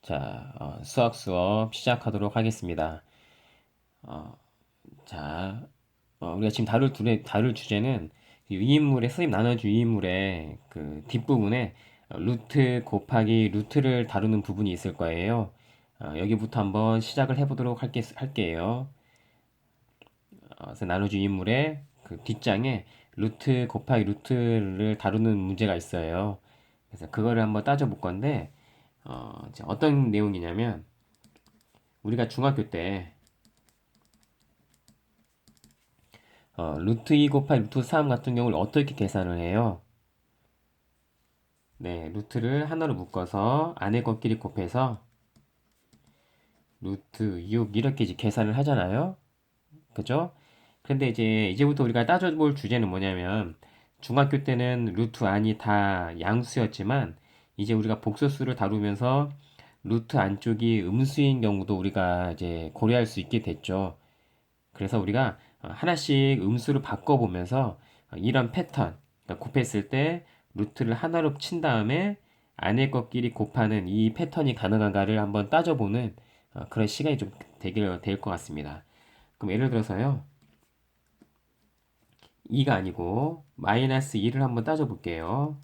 자, 수학 시작하도록 하겠습니다. 어, 자, 우리가 지금 다룰 주제는 선생님 나눠준 위인물의 그 뒷부분에 루트 곱하기 루트를 다루는 부분이 있을 거예요. 여기부터 한번 시작을 해보도록 할게요. 그래서 나눠준 위인물의 그 뒷장에 루트 곱하기 루트를 다루는 문제가 있어요. 그래서 그거를 한번 따져볼 건데, 이제 어떤 내용이냐면, 우리가 중학교 때 루트 2 곱하기 루트 3 같은 경우를 어떻게 계산을 해요? 네, 루트를 하나로 묶어서 안에 것끼리 곱해서 루트 6 이렇게 이제 계산을 하잖아요. 그죠? 근데 이제부터 우리가 따져볼 주제는 뭐냐면 중학교 때는 루트 안이 다 양수였지만 이제 우리가 복소수를 다루면서 루트 안쪽이 음수인 경우도 우리가 이제 고려할 수 있게 됐죠. 그래서 우리가 하나씩 음수를 바꿔보면서 이런 패턴, 그러니까 곱했을 때 루트를 하나로 친 다음에 안에 것끼리 곱하는 이 패턴이 가능한가를 한번 따져보는 그런 시간이 좀 되게 될 것 같습니다. 그럼 예를 들어서요, 2가 아니고 마이너스 2를 한번 따져볼게요.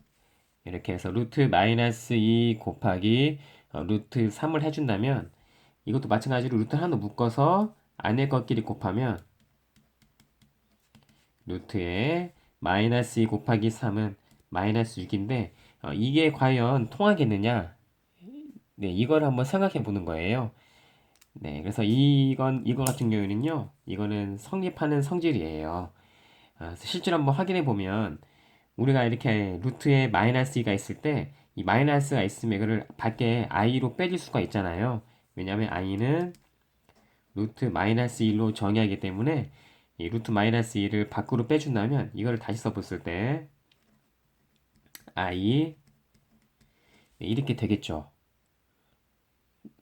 이렇게 해서 루트 마이너스 2 곱하기 루트 3을 해준다면 이것도 마찬가지로 루트 하나 묶어서 안에 것끼리 곱하면 루트에 마이너스 2 곱하기 3은 마이너스 6인데 이게 과연 통하겠느냐? 네, 이걸 한번 생각해 보는 거예요. 네, 그래서 이거 같은 경우에는요, 이거는 성립하는 성질이에요. 실제로 한번 확인해 보면 우리가 이렇게 루트에 마이너스 2가 있을 때 이 마이너스가 있으면 이거를 밖에 i로 빼줄 수가 있잖아요. 왜냐하면 i는 루트 마이너스 1로 정의하기 때문에 이 루트 마이너스 1을 밖으로 빼준다면 이거를 다시 써봤을 때 i 네, 이렇게 되겠죠.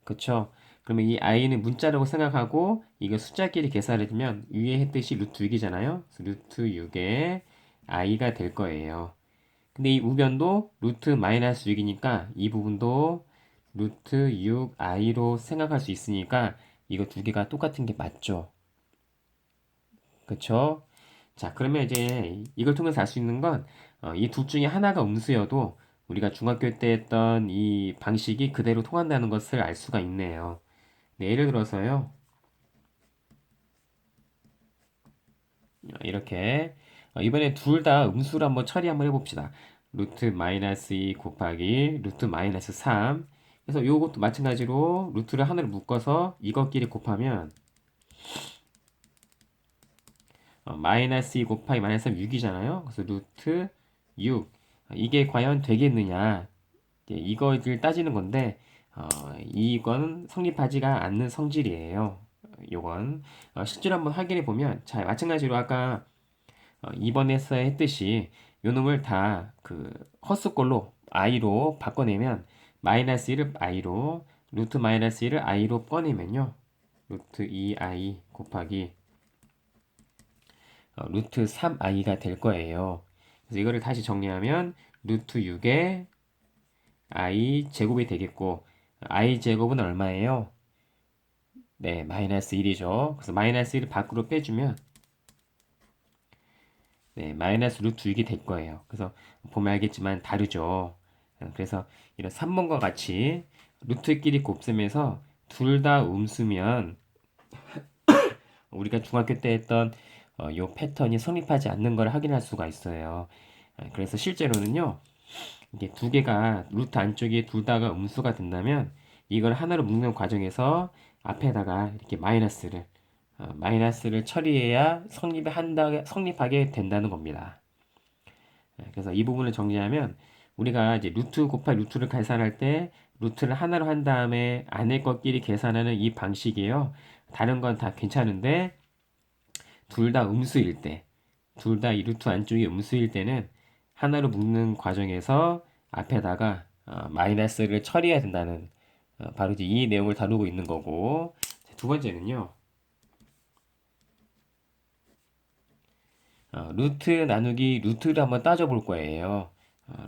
그쵸? 그러면 이 i는 문자라고 생각하고 이거 숫자끼리 계산해주면 위에 했듯이 루트 6이잖아요. 그래서 루트 6에 i가 될 거예요. 근데 이 우변도 루트 마이너스 6이니까 이 부분도 루트 6i로 생각할 수 있으니까 이거 두 개가 똑같은 게 맞죠? 그쵸? 자, 그러면 이제 이걸 통해서 알 수 있는 건 이 둘 중에 하나가 음수여도 우리가 중학교 때 했던 이 방식이 그대로 통한다는 것을 알 수가 있네요. 네, 예를 들어서요. 이렇게 이번에 둘 다 음수를 한번 처리 한번 해봅시다. 루트 마이너스 2 곱하기 루트 마이너스 3. 그래서 이것도 마찬가지로 루트를 하나로 묶어서 이것끼리 곱하면 마이너스 2 곱하기 마이너스 3 6이잖아요. 그래서 루트 6. 이게 과연 되겠느냐? 이거를 따지는 건데 이건 성립하지가 않는 성질이에요. 요건 실제로 한번 확인해 보면 자 마찬가지로 아까 2번에서 했듯이 요 놈을 다 그 헛수꼴로 i로 바꿔내면 마이너스 1을 i로 루트 마이너스 1을 i로 꺼내면요 루트 2i 곱하기 루트 3i가 될 거예요. 그래서 이거를 다시 정리하면 루트 6에 i 제곱이 되겠고 i 제곱은 얼마예요? 네, 마이너스 1이죠. 그래서 마이너스 1을 밖으로 빼주면 네, 마이너스 루트 6이 될 거예요. 그래서 보면 알겠지만 다르죠. 그래서 이런 3번과 같이 루트끼리 곱셈해서 둘 다 음수면 우리가 중학교 때 했던 요 패턴이 성립하지 않는 걸 확인할 수가 있어요. 그래서 실제로는요. 이게 두 개가 루트 안쪽에 둘 다가 음수가 된다면 이걸 하나로 묶는 과정에서 앞에다가 이렇게 마이너스를 처리해야 성립하게 된다는 겁니다. 그래서 이 부분을 정리하면 우리가 이제 루트 곱하기 루트를 계산할 때 루트를 하나로 한 다음에 안에 것끼리 계산하는 이 방식이에요. 다른 건 다 괜찮은데 둘 다 음수일 때, 둘 다 이 루트 안쪽이 음수일 때는 하나로 묶는 과정에서 앞에다가 마이너스를 처리해야 된다는 바로 이제 이 내용을 다루고 있는 거고 두 번째는요. 루트 나누기 루트를 한번 따져볼 거예요.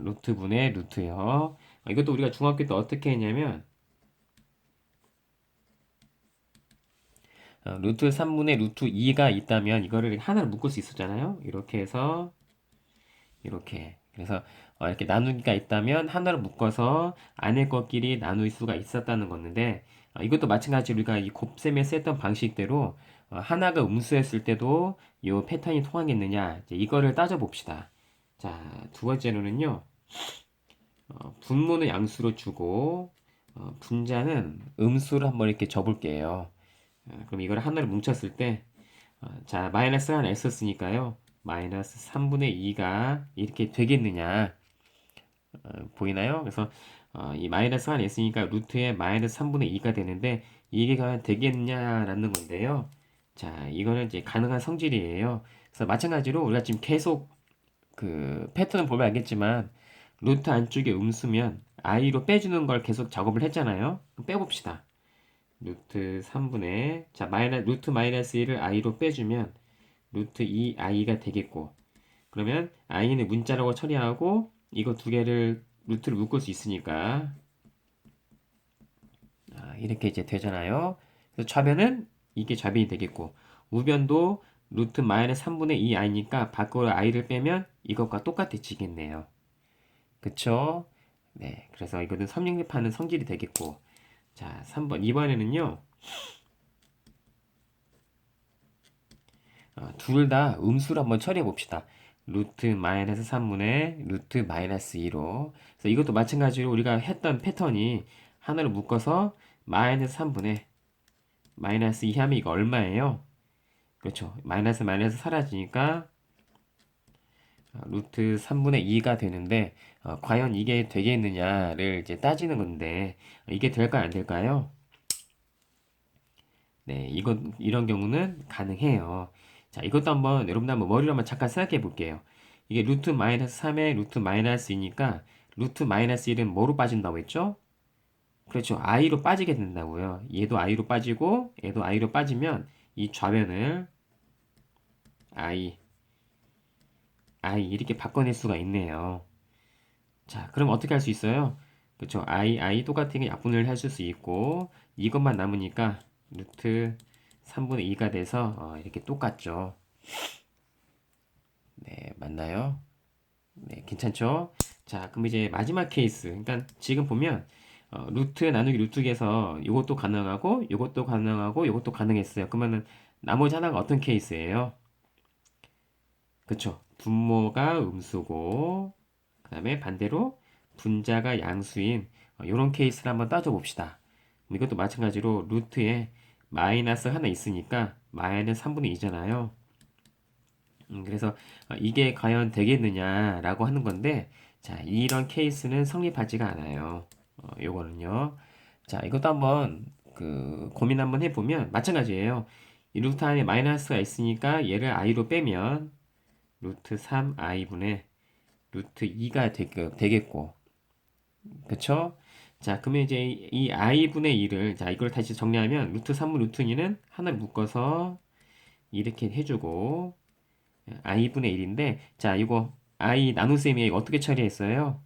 루트 분의 루트요. 이것도 우리가 중학교 때 어떻게 했냐면 루트 3분의 루트 2가 있다면 이거를 하나로 묶을 수 있었잖아요. 이렇게 해서 이렇게. 그래서 이렇게 나누기가 있다면 하나로 묶어서 안에 것끼리 나눌 수가 있었다는 건데, 이것도 마찬가지로 우리가 이 곱셈에서 했던 방식대로 하나가 음수였을 때도 이 패턴이 통하겠느냐, 이제 이거를 따져봅시다. 자, 두 번째로는요, 분모는 양수로 주고 분자는 음수로 한번 이렇게 줘볼게요. 그럼 이걸 하나로 뭉쳤을 때, 자, 마이너스가 하나 있었으니까요. 마이너스 3분의 2가 이렇게 되겠느냐. 보이나요? 그래서 이 마이너스가 하나 있으니까 루트에 마이너스 3분의 2가 되는데 이게 과연 되겠냐라는 건데요. 자, 이거는 이제 가능한 성질이에요. 그래서 마찬가지로 우리가 지금 계속 그 패턴을 보면 알겠지만 루트 안쪽에 음수면 i로 빼주는 걸 계속 작업을 했잖아요. 그럼 빼봅시다. 루트 3분의 자 루트 마이너스 1을 i로 빼주면 루트 2i가 되겠고 그러면 i는 문자라고 처리하고 이거 두 개를 루트를 묶을 수 있으니까 이렇게 이제 되잖아요. 그래서 좌변은 이게 좌변이 되겠고 우변도 루트 마이너스 3분의 2i니까 밖으로 i를 빼면 이것과 똑같아지겠네요. 그쵸? 네, 그래서 이거는 삼육립하는 성질이 되겠고 자 3번 이번에는요 둘 다 음수를 한번 처리해 봅시다. 루트 마이너스 3분의 루트 마이너스 2로 그래서 이것도 마찬가지로 우리가 했던 패턴이 하나로 묶어서 마이너스 3분의 마이너스 2 하면 이거 얼마예요? 그렇죠. 마이너스 마이너스 사라지니까 루트 3분의 2가 되는데 과연 이게 되겠느냐를 이제 따지는 건데 이게 될까요 안 될까요? 네, 이런 경우는 가능해요. 자, 이것도 한번 여러분들 한번 머리로 한번 잠깐 생각해 볼게요. 이게 루트 마이너스 3에 루트 마이너스 2니까 루트 마이너스 1은 뭐로 빠진다고 했죠? 그렇죠. i로 빠지게 된다고요. 얘도 i로 빠지고 얘도 i로 빠지면 이 좌변을 i, i 이렇게 바꿔낼 수가 있네요. 자, 그럼 어떻게 할 수 있어요? 그렇죠. i 똑같은 게 약분을 해줄 수 있고 이것만 남으니까 루트 3분의 2가 돼서 이렇게 똑같죠. 네, 맞나요? 네, 괜찮죠? 자, 그럼 이제 마지막 케이스. 그러니까 지금 보면 루트 나누기 루트에서 이것도 가능하고 이것도 가능하고 이것도 가능했어요. 그러면은 나머지 하나가 어떤 케이스예요? 그쵸? 분모가 음수고 그다음에 반대로 분자가 양수인 이런 케이스를 한번 따져봅시다. 이것도 마찬가지로 루트에 마이너스 하나 있으니까 마이너스 3분의 2잖아요. 그래서 이게 과연 되겠느냐라고 하는 건데, 자, 이런 케이스는 성립하지가 않아요. 요거는요. 자, 이것도 한번 고민 한번 해보면 마찬가지예요. 이 루트 안에 마이너스가 있으니까 얘를 i로 빼면 루트 3i분의 루트 2가 되겠고, 그쵸? 자, 그러면 이제 이 i분의 2를, 자, 이걸 다시 정리하면 루트 3분 루트 2는 하나를 묶어서 이렇게 해주고, i분의 1인데, 자, 이거 i 나눗셈이 어떻게 처리했어요?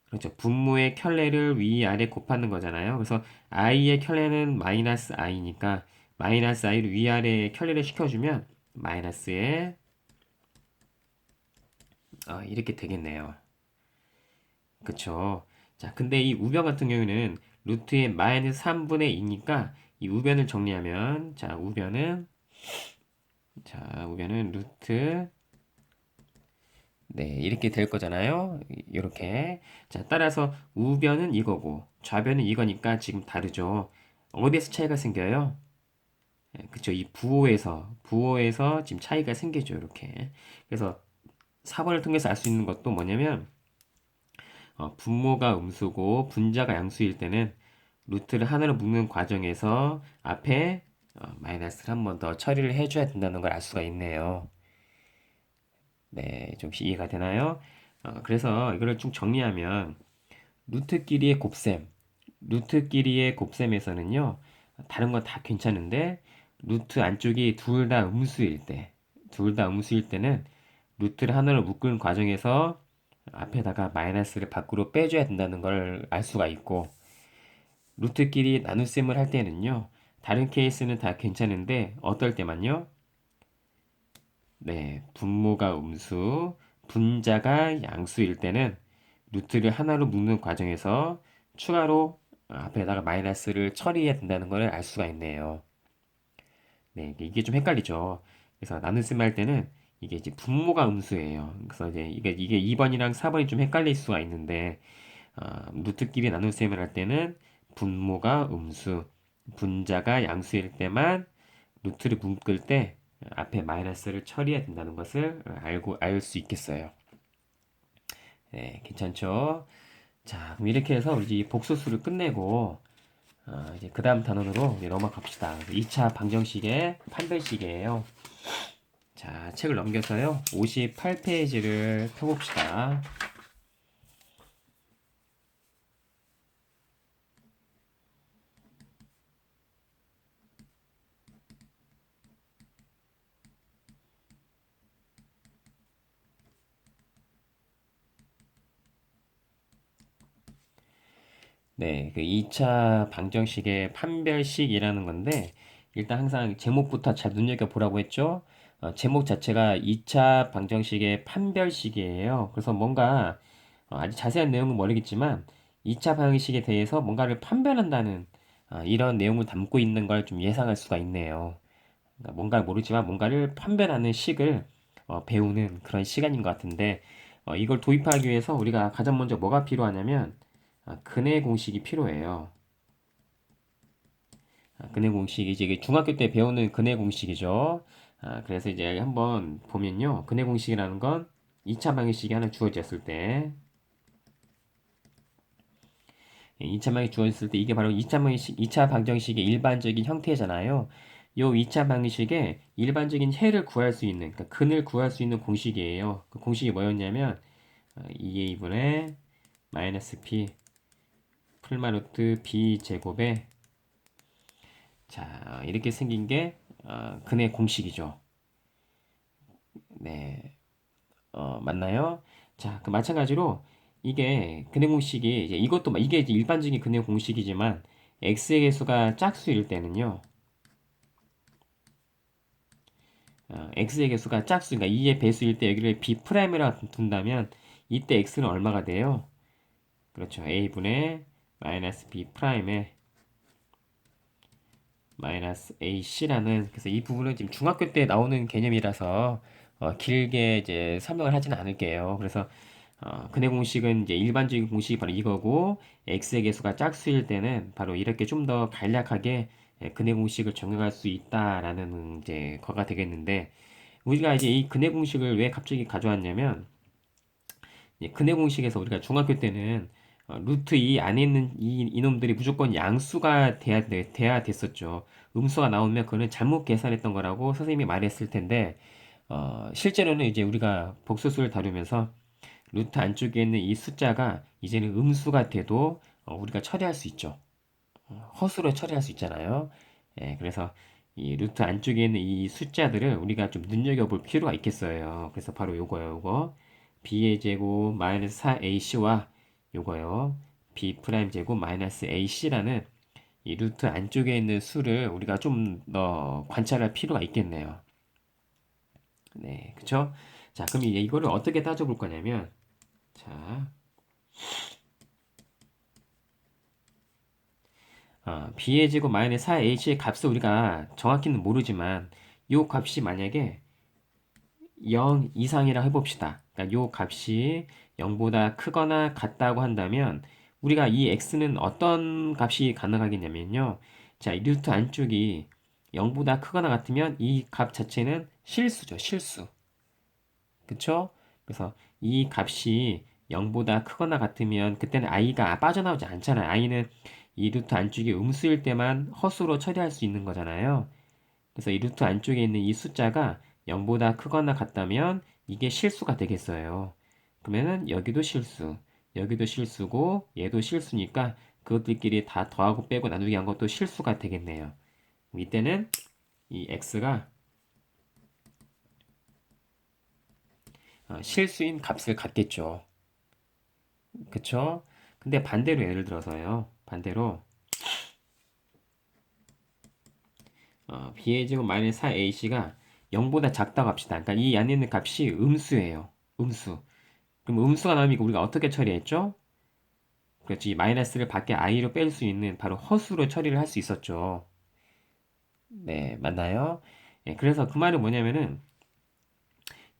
그렇죠. 분모의 켤레를 위아래 곱하는 거잖아요. 그래서 i의 켤레는 마이너스 i니까 마이너스 i를 위아래 켤레를 시켜주면 마이너스에 이렇게 되겠네요. 그쵸. 자, 근데 이 우변 같은 경우에는 루트의 마이너스 3분의 2니까 이 우변을 정리하면 자, 우변은 루트 네, 이렇게 될 거잖아요. 이렇게. 자, 따라서 우변은 이거고 좌변은 이거니까 지금 다르죠. 어디에서 차이가 생겨요? 그쵸. 이 부호에서 지금 차이가 생기죠. 이렇게. 그래서 4번을 통해서 알 수 있는 것도 뭐냐면 분모가 음수고 분자가 양수일 때는 루트를 하나로 묶는 과정에서 앞에 마이너스를 한 번 더 처리를 해줘야 된다는 걸 알 수가 있네요. 네, 좀 이해가 되나요? 그래서 이거를 쭉 정리하면 루트끼리의 곱셈에서는요, 다른 건 다 괜찮은데, 루트 안쪽이 둘 다 음수일 때는 루트를 하나로 묶은 과정에서 앞에다가 마이너스를 밖으로 빼줘야 된다는 걸 알 수가 있고, 루트끼리 나눗셈을 할 때는요, 다른 케이스는 다 괜찮은데 어떨 때만요? 네, 분모가 음수, 분자가 양수일 때는 루트를 하나로 묶는 과정에서 추가로 앞에다가 마이너스를 처리해야 된다는 것을 알 수가 있네요. 네, 이게 좀 헷갈리죠. 그래서 나눗셈 할 때는 이게 이제 분모가 음수예요. 그래서 이제 이게 2번이랑 4번이 좀 헷갈릴 수가 있는데, 루트끼리 나눗셈을 할 때는 분모가 음수, 분자가 양수일 때만 루트를 묶을 때 앞에 마이너스를 처리해야 된다는 것을 알 수 있겠어요. 네, 괜찮죠? 자, 그럼 이렇게 해서 우리 이제 복소수를 끝내고 이제 그 다음 단원으로 이제 넘어갑시다. 2차 방정식의 판별식이에요. 자, 책을 넘겨서요. 58페이지를 펴봅시다. 네, 그 2차 방정식의 판별식이라는 건데, 일단 항상 제목부터 잘 눈여겨보라고 했죠? 제목 자체가 2차 방정식의 판별식이에요. 그래서 뭔가, 아주 자세한 내용은 모르겠지만, 2차 방정식에 대해서 뭔가를 판별한다는, 이런 내용을 담고 있는 걸 좀 예상할 수가 있네요. 그러니까 뭔가를 모르지만 뭔가를 판별하는 식을 배우는 그런 시간인 것 같은데, 이걸 도입하기 위해서 우리가 가장 먼저 뭐가 필요하냐면, 근해 공식이 필요해요. 근해 공식이 이제 중학교 때 배우는 근해 공식이죠. 그래서 이제 한번 보면요. 근해 공식이라는 건 2차 방정식이 하나 주어졌을 때, 2차 방정식이 주어졌을 때 이게 바로 2차 방정식의 일반적인 형태잖아요. 요 2차 방정식의 일반적인 해를 구할 수 있는, 그러니까 근을 구할 수 있는 공식이에요. 그 공식이 뭐였냐면, 2a분의 마이너스 p 풀마루트 b 제곱에 자, 이렇게 생긴 게 근의 공식이죠. 네, 맞나요? 자, 그 마찬가지로 이게 근의 공식이 이제 이게 이제 일반적인 근의 공식이지만 x의 개수가 짝수일 때는요. x의 개수가 짝수, 그러니까 2의 배수일 때 여기를 b'이라 둔다면 이때 x는 얼마가 돼요? 그렇죠. a분의 마이너스 b'에 마이너스 ac라는 그래서 이 부분은 지금 중학교 때 나오는 개념이라서 길게 이제 설명을 하지는 않을게요. 그래서 근해 공식은 이제 일반적인 공식이 바로 이거고 x의 개수가 짝수일 때는 바로 이렇게 좀 더 간략하게 근해 공식을 적용할 수 있다라는 이제 거가 되겠는데 우리가 이제 이 근해 공식을 왜 갑자기 가져왔냐면 근해 공식에서 우리가 중학교 때는 루트 2 안에 있는 이놈들이 무조건 양수가 돼야 됐었죠. 음수가 나오면 그거는 잘못 계산했던 거라고 선생님이 말했을 텐데, 실제로는 이제 우리가 복소수를 다루면서 루트 안쪽에 있는 이 숫자가 이제는 음수가 돼도 우리가 처리할 수 있죠. 허수로 처리할 수 있잖아요. 예, 그래서 이 루트 안쪽에 있는 이 숫자들을 우리가 좀 눈여겨볼 필요가 있겠어요. 그래서 바로 요거요, 요거. b의 제곱 마이너스 4ac와 요거요. b 프라임 제곱 마이너스 ac라는 이 루트 안쪽에 있는 수를 우리가 좀 더 관찰할 필요가 있겠네요. 네, 그쵸? 자, 그럼 이제 이거를 어떻게 따져볼 거냐면, 자, b의 제곱 마이너스 4h의 값을 우리가 정확히는 모르지만, 요 값이 만약에 0 이상이라 해봅시다. 그러니까 요 값이 0보다 크거나 같다고 한다면 우리가 이 x는 어떤 값이 가능하겠냐면요. 자, 이 루트 안쪽이 0보다 크거나 같으면 이 값 자체는 실수죠. 실수. 그쵸? 그래서 이 값이 0보다 크거나 같으면 그때는 i가 빠져나오지 않잖아요. i는 이 루트 안쪽이 음수일 때만 허수로 처리할 수 있는 거잖아요. 그래서 이 루트 안쪽에 있는 이 숫자가 0보다 크거나 같다면 이게 실수가 되겠어요. 그러면은 여기도 실수, 여기도 실수고 얘도 실수니까 그것들끼리 다 더하고 빼고 나누기 한 것도 실수가 되겠네요. 이때는 이 x가 실수인 값을 갖겠죠. 그쵸? 근데 반대로 예를 들어서요. 반대로 b의 제곱 마이너스 4ac가 0보다 작다고 합시다. 그러니까 이 안에 있는 값이 음수예요. 음수. 그럼 음수가 나오면 우리가 어떻게 처리했죠? 그렇지. 이 마이너스를 밖에 i로 뺄 수 있는 바로 허수로 처리를 할 수 있었죠. 네, 맞나요? 예, 그래서 그 말은 뭐냐면은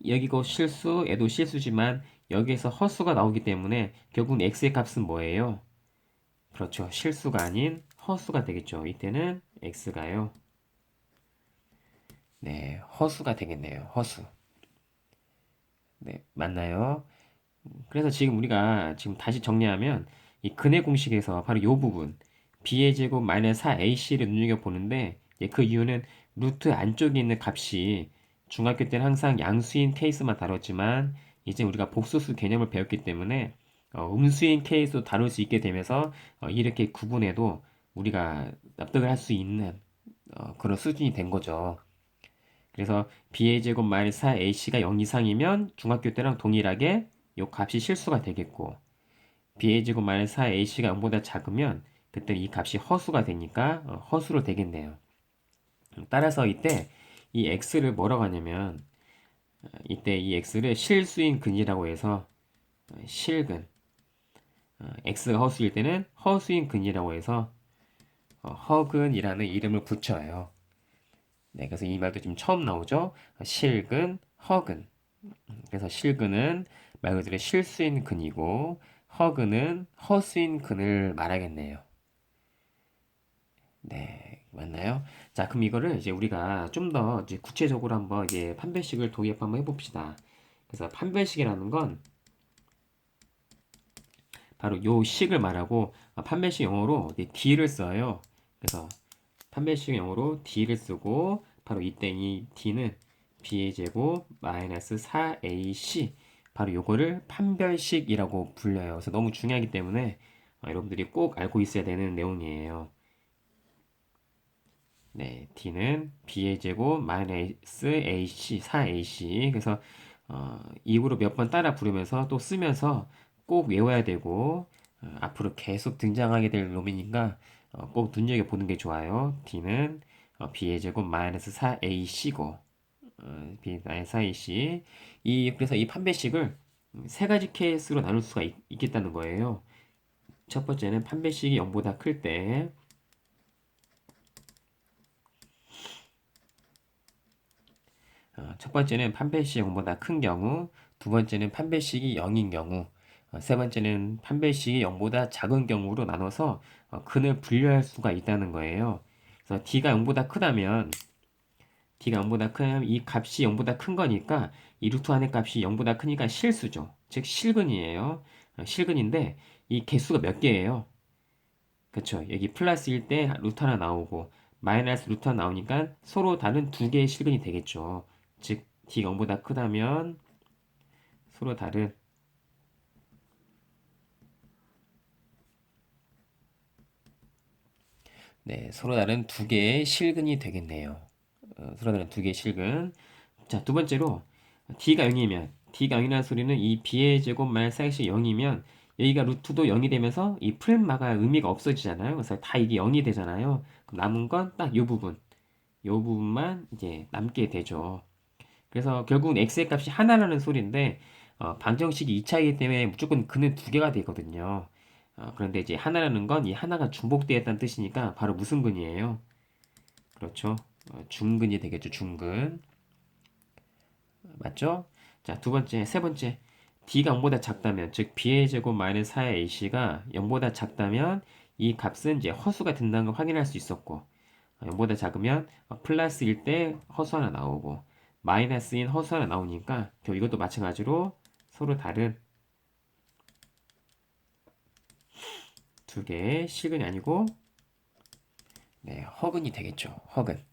여기고 실수, 얘도 실수지만 여기에서 허수가 나오기 때문에 결국은 x의 값은 뭐예요? 그렇죠. 실수가 아닌 허수가 되겠죠. 이때는 x가요. 네, 허수가 되겠네요. 허수. 네, 맞나요? 그래서 지금 우리가 지금 다시 정리하면 이 근의 공식에서 바로 이 부분 b의 제곱 마이너스 4ac를 눈여겨보는데 그 이유는 루트 안쪽에 있는 값이 중학교 때는 항상 양수인 케이스만 다뤘지만 이제 우리가 복소수 개념을 배웠기 때문에 음수인 케이스도 다룰 수 있게 되면서 이렇게 구분해도 우리가 납득을 할 수 있는 그런 수준이 된 거죠. 그래서 b의 제곱 마이너스 4ac가 0 이상이면 중학교 때랑 동일하게 요 값이 실수가 되겠고 b의 제곱 마이너스 4ac가 0보다 작으면 그때 이 값이 허수가 되니까 허수로 되겠네요. 따라서 이때 이 x를 뭐라고 하냐면 이때 이 x를 실수인 근이라고 해서 실근 x가 허수일 때는 허수인 근이라고 해서 허근이라는 이름을 붙여요. 네, 그래서 이 말도 지금 처음 나오죠. 실근, 허근. 그래서 실근은 말 그대로 실수인 근이고 허근은 허수인 근을 말하겠네요. 네, 맞나요? 자, 그럼 이거를 이제 우리가 좀 더 이제 구체적으로 한번 이제 판별식을 도입 한번 해봅시다. 그래서 판별식이라는 건 바로 요 식을 말하고 판별식 영어로 이제 D를 써요. 그래서 판별식 영어로 D를 쓰고 바로 이때 이 D는 B의 제곱 마이너스 4AC 바로 요거를 판별식이라고 불려요. 그래서 너무 중요하기 때문에 여러분들이 꼭 알고 있어야 되는 내용이에요. 네, D는 B의 제곱 마이너스 AC 4AC 그래서 이후로 몇 번 따라 부르면서 또 쓰면서 꼭 외워야 되고 앞으로 계속 등장하게 될 놈이니까 꼭 눈여겨보는 게 좋아요. D는 B의 제곱 마이너스 4AC고 B 마이너스 4AC 그래서 이 판별식을 세 가지 케이스로 나눌 수가 있겠다는 거예요. 첫 번째는 판별식이 0보다 클 때, 첫 번째는 판별식이 0보다 큰 경우, 두 번째는 판별식이 0인 경우, 세 번째는 판별식이 0보다 작은 경우로 나눠서 근을 분류할 수가 있다는 거예요. 그래서 D가 0보다 크다면 D가 0보다 크면 이 값이 0보다 큰 거니까 이 루트 안의 값이 0보다 크니까 실수죠. 즉 실근이에요. 실근인데 이 개수가 몇 개예요? 그쵸? 여기 플러스일 때 루트 하나 나오고 마이너스 루트 하나 나오니까 서로 다른 두 개의 실근이 되겠죠. 즉 D가 0보다 크다면 서로 다른 네, 서로 다른 두 개의 실근이 되겠네요. 서로 다른 두 개의 실근. 자, 두 번째로 D가 0이라는 소리는 이 B의 제곱 마이너스 4이 0이면 여기가 루트도 0이 되면서 이 풀마가 의미가 없어지잖아요. 그래서 다 이게 0이 되잖아요. 그럼 남은 건 딱 이 부분. 이 부분만 이제 남게 되죠. 그래서 결국은 x의 값이 하나라는 소리인데 방정식이 2차이기 때문에 무조건 근은 두 개가 되거든요. 그런데 이제 하나라는 건 이 하나가 중복되었다는 뜻이니까 바로 무슨 근이에요? 그렇죠. 중근이 되겠죠. 중근. 맞죠? 자, 세 번째. D가 0보다 작다면, 즉 B의 제곱 마이너스 4의 AC가 0보다 작다면 이 값은 이제 허수가 된다는 걸 확인할 수 있었고 0보다 작으면 플러스일 때 허수 하나 나오고 마이너스인 허수 하나 나오니까 이것도 마찬가지로 서로 다른 두 개의 실근이 아니고 네, 허근이 되겠죠. 허근.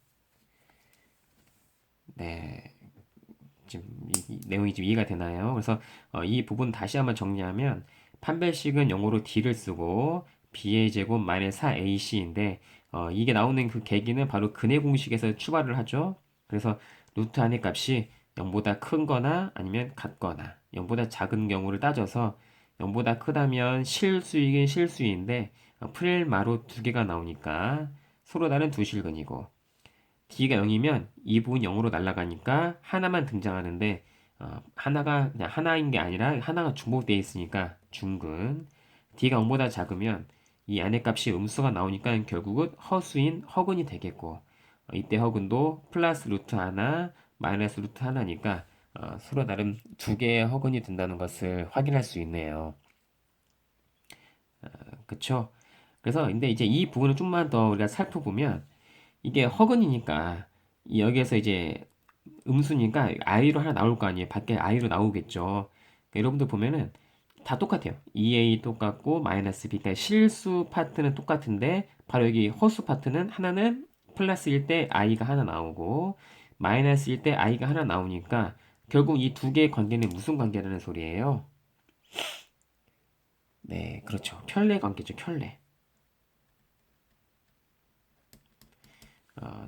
네, 지금 이 내용이 지금 이해가 되나요? 그래서 이 부분 다시 한번 정리하면 판별식은 영어로 D를 쓰고 B의 제곱 마이너스 4AC인데 이게 나오는 그 계기는 바로 근의 공식에서 출발을 하죠. 그래서 루트 안의 값이 0보다 큰 거나 아니면 같거나 0보다 작은 경우를 따져서 0보다 크다면 실수이긴 실수인데 풀마로 두 개가 나오니까 서로 다른 두 실근이고 D가 0이면 이 부분 0으로 날아가니까 하나만 등장하는데 하나가 그냥 하나인 게 아니라 하나가 중복되어 있으니까 중근. D가 0보다 작으면 이 안의 값이 음수가 나오니까 결국은 허수인 허근이 되겠고 이때 허근도 플러스 루트 하나 마이너스 루트 하나니까 서로 다른 두 개의 허근이 된다는 것을 확인할 수 있네요. 그쵸? 그래서 근데 이제 이 부분을 좀만 더 우리가 살펴보면 이게 허근이니까 여기에서 이제 음수니까 i로 하나 나올 거 아니에요. 밖에 i로 나오겠죠. 그러니까 여러분들 보면은 다 똑같아요. 2a 똑같고 마이너스 b. 그러니까 실수 파트는 똑같은데 바로 여기 허수 파트는 하나는 플러스일 때 i가 하나 나오고 마이너스일 때 i가 하나 나오니까 결국 이 두 개의 관계는 무슨 관계라는 소리예요? 네, 그렇죠. 켤레 관계죠. 켤레.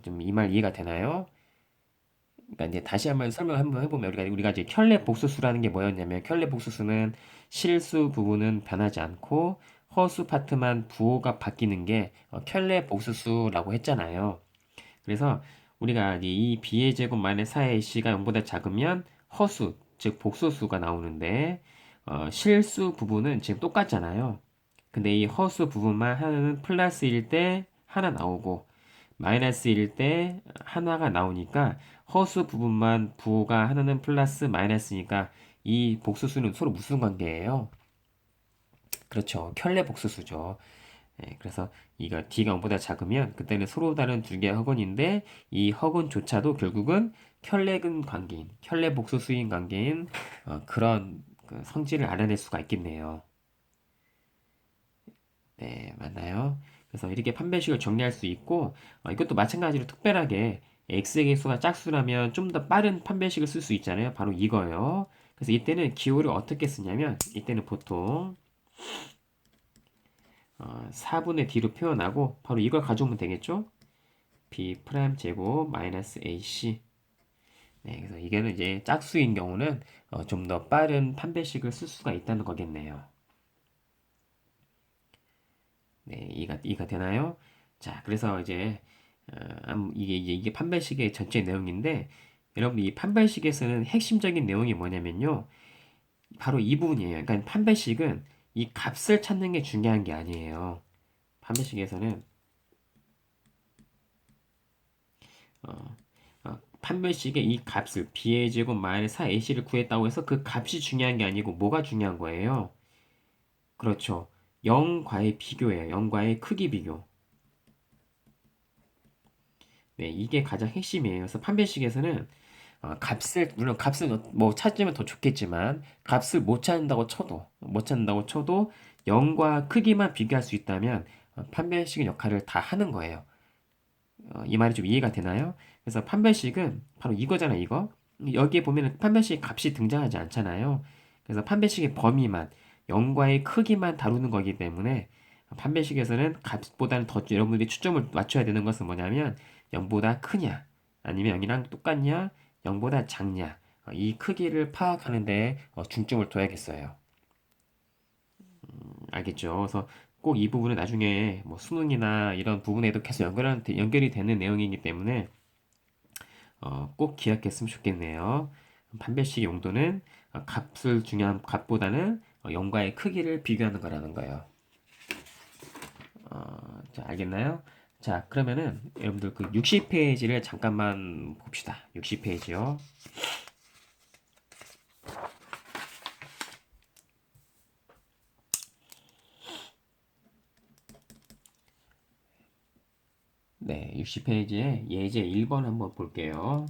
좀 이 말 이해가 되나요? 그러니까 이제 다시 한번 설명 한번 해보면 우리가 이제 켤레 복수수라는 게 뭐였냐면 켤레 복수수는 실수 부분은 변하지 않고 허수 파트만 부호가 바뀌는 게 켤레 복수수라고 했잖아요. 그래서 우리가 이제 이 b의 제곱 마이너스 4ac가 0보다 작으면 허수 즉 복소수가 나오는데 실수 부분은 지금 똑같잖아요. 근데 이 허수 부분만 하나는 플러스일 때 하나 나오고 마이너스일 때 하나가 나오니까 허수 부분만 부호가 하나는 플러스 마이너스니까 이 복수수는 서로 무슨 관계예요? 그렇죠. 켤레 복수수죠. 예, 그래서 이거 D가 0보다 작으면 그때는 서로 다른 두 개의 허근인데 이 허근조차도 결국은 켤레근 관계인, 켤레 복수수인 관계인 그런 그 성질을 알아낼 수가 있겠네요. 네, 맞나요? 그래서 이렇게 판별식을 정리할 수 있고 이것도 마찬가지로 특별하게 x의 개수가 짝수라면 좀 더 빠른 판별식을 쓸 수 있잖아요. 바로 이거예요. 그래서 이때는 기호를 어떻게 쓰냐면 이때는 보통 4분의 d로 표현하고 바로 이걸 가져오면 되겠죠? b 프라임 제곱 마이너스 ac. 네, 그래서 이게는 이제 짝수인 경우는 좀 더 빠른 판별식을 쓸 수가 있다는 거겠네요. 네, 이해가 되나요? 자, 그래서 이제 이게 판별식의 전체 내용인데 여러분 이 판별식에서는 핵심적인 내용이 뭐냐면요. 바로 이 부분이에요. 그러니까 판별식은 이 값을 찾는 게 중요한 게 아니에요. 판별식에서는 어, 판별식의 이 값을 b의 제곱 마이너스 4ac를 구했다고 해서 그 값이 중요한 게 아니고 뭐가 중요한 거예요? 그렇죠. 0과의 비교예요. 0과의 크기 비교. 네, 이게 가장 핵심이에요. 그래서 판별식에서는 물론 값을 뭐 찾으면 더 좋겠지만 값을 못 찾는다고 쳐도 0과 크기만 비교할 수 있다면 판별식의 역할을 다 하는 거예요. 이 말이 좀 이해가 되나요? 그래서 판별식은 바로 이거잖아요, 이거. 여기에 보면은 판별식 값이 등장하지 않잖아요. 그래서 판별식의 범위만, 0과의 크기만 다루는 거기 때문에 판별식에서는 값보다는 더 여러분들이 초점을 맞춰야 되는 것은 뭐냐면 0보다 크냐, 아니면 0이랑 똑같냐, 0보다 작냐, 이 크기를 파악하는 데 중점을 둬야겠어요. 알겠죠? 그래서 꼭 이 부분은 나중에 뭐 수능이나 이런 부분에도 계속 연결이 되는 내용이기 때문에 꼭 기억했으면 좋겠네요. 판별식 용도는 값을 중요한 값보다는 0과의 크기를 비교하는 거라는 거예요. 자, 알겠나요? 자, 그러면은 여러분들 그 60페이지를 잠깐만 봅시다. 60페이지요. 네, 60페이지에 예제 1번 한번 볼게요.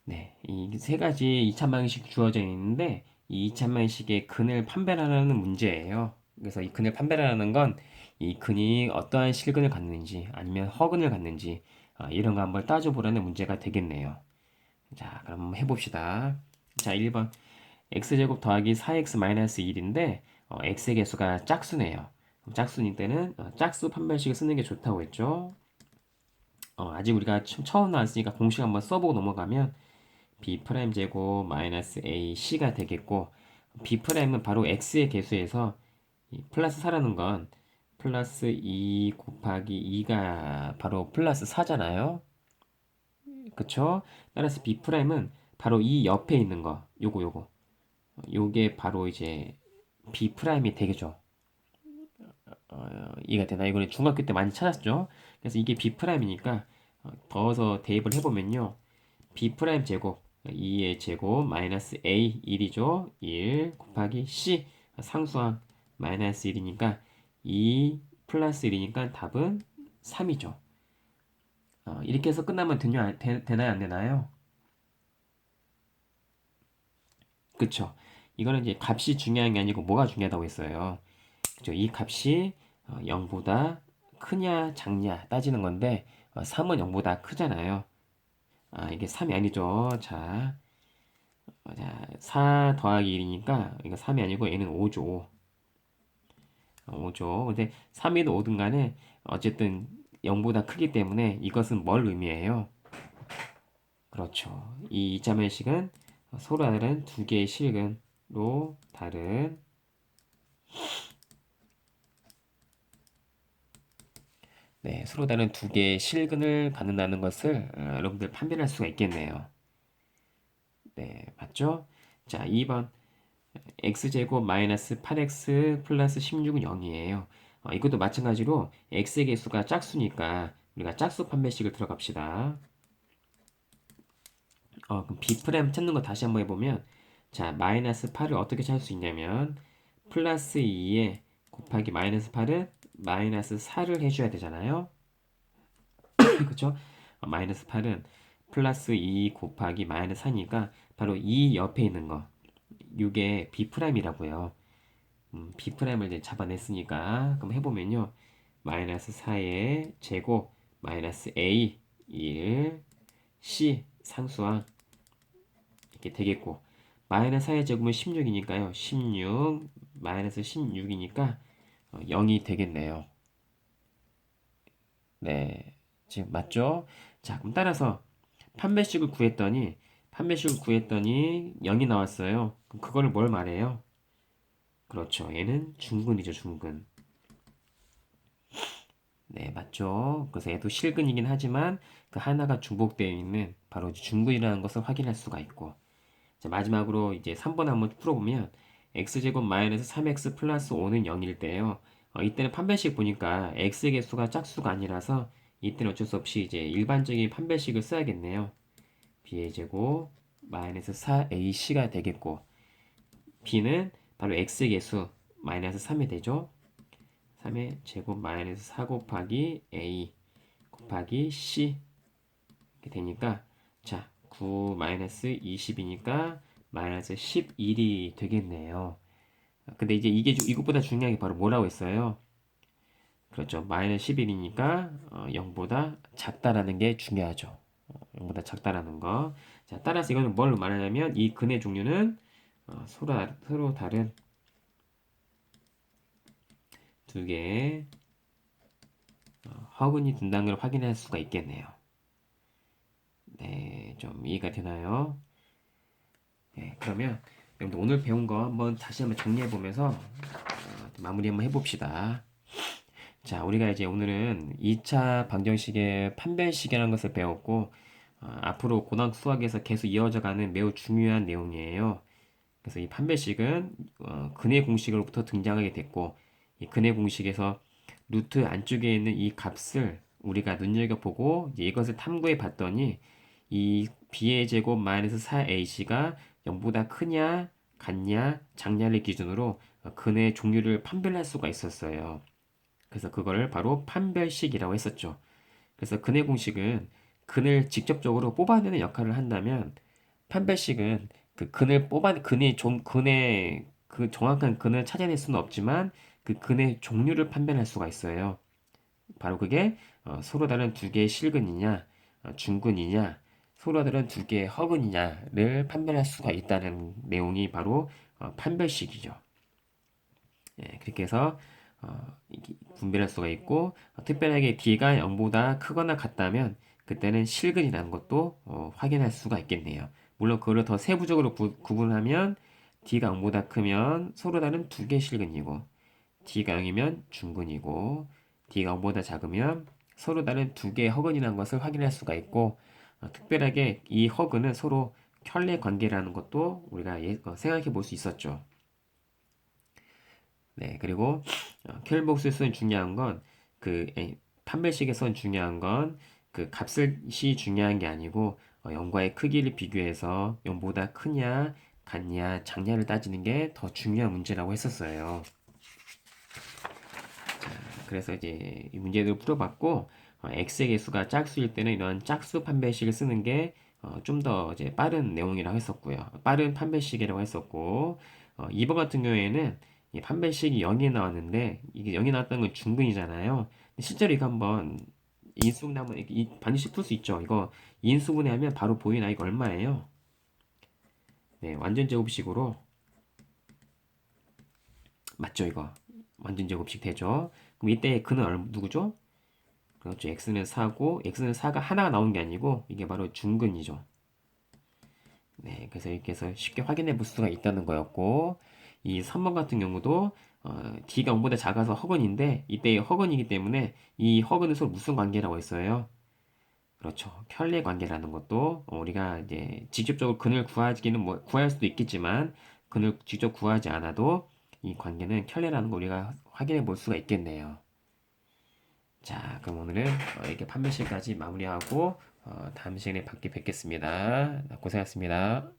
네, 이 세 가지 2차 방정식 주어져 있는데 이 2차 방정식의 근을 판별하라는 문제예요. 그래서 이 근을 판별하라는 건 이 근이 어떠한 실근을 갖는지 아니면 허근을 갖는지 이런 거 한번 따져보라는 문제가 되겠네요. 자, 그럼 한번 해봅시다. 자, 1번 x제곱 더하기 4x 마이너스 1인데 x의 개수가 짝수네요. 그럼 짝수일 때는 짝수 판별식을 쓰는 게 좋다고 했죠. 아직 우리가 처음 나왔으니까 공식 한번 써보고 넘어가면 b 프라임 제곱 마이너스 a c가 되겠고 b 프라임은 바로 x의 개수에서 이 플러스 4라는 건 플러스 2 곱하기 2가 바로 플러스 4잖아요. 그쵸? 따라서 b 프라임은 바로 이 옆에 있는 거 요거 요게 바로 이제 b 프라임이 되겠죠. 이해가 되나? 이거는 중학교 때 많이 찾았죠. 그래서 이게 b 프라임이니까 더워서 대입을 해보면요. b 프라임 제곱 2의 제곱 마이너스 a 1이죠. 1 곱하기 c 상수항 마이너스 1이니까 2 플러스 1이니까 답은 3이죠. 이렇게 해서 끝나면 되나요? 안 되나요? 그쵸? 이거는 이제 값이 중요한 게 아니고 뭐가 중요하다고 했어요. 그죠? 이 값이 0보다 크냐 작냐 따지는 건데 3은 0보다 크잖아요. 이게 3이 아니죠. 자, 4 더하기 1이니까 이거 3이 아니고 얘는 5죠. 5죠. 근데 3이든 5든 간에 어쨌든 0보다 크기 때문에 이것은 뭘 의미해요? 그렇죠. 이 이자면식은 서로 다른 두 개의 실근으로 다른 서로 다른 두 개의 실근을 갖는다는 것을 여러분들 판별할 수가 있겠네요. 네, 맞죠? 자, 2번 x제곱 마이너스 8x 플러스 16은 0이에요. 이것도 마찬가지로 x의 개수가 짝수니까 우리가 짝수 판별식을 들어갑시다. 그럼 b 프라임 찾는 거 다시 한번 해보면 자, 마이너스 8을 어떻게 찾을 수 있냐면 플러스 2에 곱하기 마이너스 8은 마이너스 4를 해줘야 되잖아요. 그쵸? 마이너스 8은 플러스 2 곱하기 마이너스 4니까 바로 이 옆에 있는 거 이게 b 프라임이라고요. b 프라임을 이제 잡아냈으니까 그럼 해보면요. 마이너스 4의 제곱 마이너스 a 1 c 상수항 이렇게 되겠고 마이너스 4의 제곱은 16이니까요. 16 마이너스 16이니까 0이 되겠네요. 네, 지금 맞죠? 자, 그럼 따라서 판매식을 구했더니 0이 나왔어요. 그럼 그거를 뭘 말해요? 그렇죠. 얘는 중근이죠, 중근. 네, 맞죠. 그래서 얘도 실근이긴 하지만 그 하나가 중복되어 있는 바로 중근이라는 것을 확인할 수가 있고. 자, 마지막으로 이제 3번 한번 풀어보면 x제곱 마이너스 3x 플러스 5는 0일 때요. 이때는 판별식 보니까 x의 개수가 짝수가 아니라서 이때는 어쩔 수 없이 이제 일반적인 판별식을 써야겠네요. b의 제곱 마이너스 4ac가 되겠고 b는 바로 x의 개수 마이너스 3이 되죠. 3의 제곱 마이너스 4 곱하기 a 곱하기 c 이렇게 되니까 자, 9 마이너스 20이니까 마이너스 11이 되겠네요. 근데 이제 이게 이것보다 중요한 게 바로 뭐라고 했어요? 그렇죠. 마이너스 11이니까 0보다 작다라는 게 중요하죠. 0보다 작다라는 거. 자, 따라서 이거는 뭘 말하냐면 이 근의 종류는 서로 다른 두 개의 허근이 든다는 걸 확인할 수가 있겠네요. 네, 좀 이해가 되나요? 네, 그러면 여러분들 오늘 배운 거 한번 다시 한번 정리해 보면서 마무리 한번 해봅시다. 자, 우리가 이제 오늘은 2차 방정식의 판별식이라는 것을 배웠고, 앞으로 고등학교 수학에서 계속 이어져 가는 매우 중요한 내용이에요. 그래서 이 판별식은 근의 공식으로부터 등장하게 됐고, 이 근의 공식에서 루트 안쪽에 있는 이 값을 우리가 눈여겨보고 이제 이것을 탐구해 봤더니 이 b의 제곱 마이너스 4ac가 0보다 크냐, 같냐, 작냐를 기준으로 근의 종류를 판별할 수가 있었어요. 그래서 그거를 바로 판별식이라고 했었죠. 그래서 근의 공식은 근을 직접적으로 뽑아내는 역할을 한다면 판별식은 그 근을 뽑아 근이 좀 근의 그 정확한 근을 찾아낼 수는 없지만 그 근의 종류를 판별할 수가 있어요. 바로 그게 서로 다른 두 개의 실근이냐, 중근이냐, 서로 다른 두 개의 허근이냐를 판별할 수가 있다는 내용이 바로 판별식이죠. 예, 그렇게 해서 이게 분별할 수가 있고 특별하게 D가 0보다 크거나 같다면 그때는 실근이라는 것도 확인할 수가 있겠네요. 물론 그걸 더 세부적으로 구분하면 D가 0보다 크면 서로 다른 두 개 실근이고 D가 0이면 중근이고 D가 0보다 작으면 서로 다른 두 개의 허근이라는 것을 확인할 수가 있고 특별하게 이 허근은 서로 켤레 관계라는 것도 우리가 생각해 볼 수 있었죠. 네, 그리고 켈복스에서는 중요한 건 그 판별식에서는 중요한 건 그 값이 중요한 게 아니고 0과의 크기를 비교해서 0보다 크냐, 같냐, 작냐를 따지는 게 더 중요한 문제라고 했었어요. 그래서 이제 이 문제들을 풀어봤고 x의 개수가 짝수일 때는 이런 짝수 판별식을 쓰는 게 좀 더 이제 빠른 내용이라고 했었고요. 빠른 판별식이라고 했었고 2번 같은 경우에는 이 판별식이 0이 나왔는데 이게 0이 나왔다는 건 중근이잖아요. 실제로 이거 한번 인수분해 한번 반드시 풀 수 있죠. 이거 인수분해하면 바로 보이나 이거 얼마예요? 네, 완전 제곱식으로 맞죠 이거 완전 제곱식 되죠. 그럼 이때 그는 누구죠? 그렇죠. x는 4고 x는 4가 하나가 나온 게 아니고 이게 바로 중근이죠. 네, 그래서 이렇게 해서 쉽게 확인해 볼 수가 있다는 거였고 이 3번 같은 경우도 d가 0보다 작아서 허근인데 이때 허근이기 때문에 이 허근은 서로 무슨 관계라고 했어요? 그렇죠. 켤레 관계라는 것도 우리가 이제 직접적으로 근을 구하기는 뭐 구할 수도 있겠지만 근을 직접 구하지 않아도 이 관계는 켤레라는 걸 우리가 확인해 볼 수가 있겠네요. 자, 그럼 오늘은 이렇게 판매실까지 마무리하고 다음 시간에 뵙겠습니다. 고생하셨습니다.